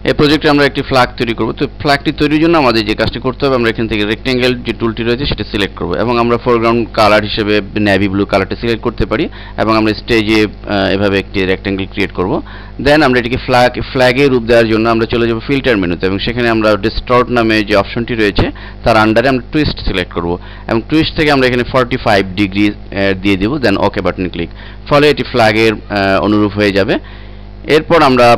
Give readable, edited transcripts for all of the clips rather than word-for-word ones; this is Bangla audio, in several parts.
এই প্রজেক্টে আমরা একটি ফ্ল্যাগ তৈরি করব। তো ফ্ল্যাগটি তৈরির জন্য আমাদের যে কাজটি করতে হবে, আমরা এখান থেকে রেক্টেঙ্গেল যে টুলটি রয়েছে সেটা সিলেক্ট করব এবং আমরা ফোরগ্রাউন্ড কালার হিসেবে নেভি ব্লু কালারটা সিলেক্ট করতে পারি এবং আমরা স্টেজে এভাবে একটি রেক্টেঙ্গেল ক্রিয়েট করব। দেন আমরা এটিকে ফ্ল্যাগের রূপ দেওয়ার জন্য আমরা চলে যাব ফিল্টার মেনুতে এবং সেখানে আমরা ডিস্টর্ট নামে যে অপশনটি রয়েছে তার আন্ডারে আমরা টুইস্ট সিলেক্ট করব এবং টুইস্ট থেকে আমরা এখানে 45 ডিগ্রি দিয়ে দেব। দেন ওকে বাটনে ক্লিক, ফলে এটি ফ্ল্যাগের অনুরূপ হয়ে যাবে। এরপর আমরা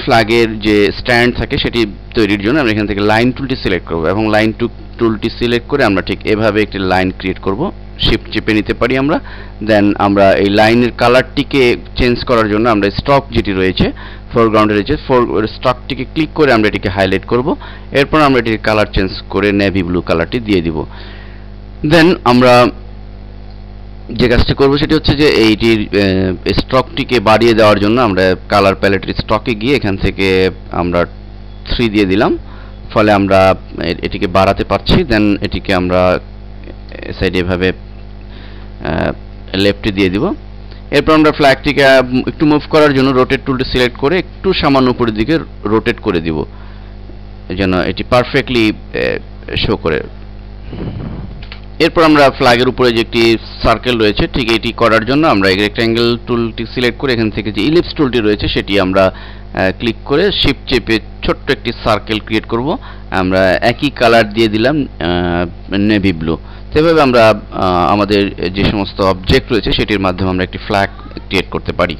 ফ্ল্যাগের যে স্ট্যান্ড থাকে সেটি তৈরির জন্য আমরা এখান থেকে লাইন টুলটি সিলেক্ট করব এবং লাইন টুলটি সিলেক্ট করে আমরা ঠিক এভাবে একটি লাইন ক্রিয়েট করব। শিফট চেপে নিতে পারি আমরা। দেন আমরা এই লাইনের কালারটিকে চেঞ্জ করার জন্য আমরা স্টক যেটি রয়েছে ফোরগ্রাউন্ডে রয়েছে স্টকটিকে ক্লিক করে আমরা এটিকে হাইলাইট করব। এরপর আমরা এটির কালার চেঞ্জ করে নেভি ব্লু কালারটি দিয়ে দিব। দেন আমরা যে কাজটি করব সেটি হচ্ছে যে এইটির স্টকটিকে বাড়িয়ে দেওয়ার জন্য আমরা কালার প্যালেটের স্টকে গিয়ে এখান থেকে আমরা 3 দিয়ে দিলাম, ফলে আমরা এটিকে বাড়াতে পারছি। দেন এটিকে আমরা সাইডে এভাবে লেফটে দিয়ে দিব। এরপর আমরা ফ্ল্যাগটিকে একটু মুভ করার জন্য রোটেট টুলটি সিলেক্ট করে একটু সামান্য উপরের দিকে রোটেট করে দিব যেন এটি পারফেক্টলি শো করে। এরপর আমরা ফ্ল্যাগের উপরে যে একটি সার্কেল রয়েছে ঠিক এটি করার জন্য আমরা রেক্ট্যাঙ্গেল টুলটি সিলেক্ট করে এখান থেকে যে ইলিপস টুলটি রয়েছে সেটি আমরা ক্লিক করে শিফট চেপে ছোট্ট একটি সার্কেল ক্রিয়েট করব। আমরা একই কালার দিয়ে দিলাম নেভি ব্লু। সেভাবে আমরা আমাদের যে সমস্ত অবজেক্ট রয়েছে সেটির মাধ্যমে আমরা একটি ফ্ল্যাগ ক্রিয়েট করতে পারি।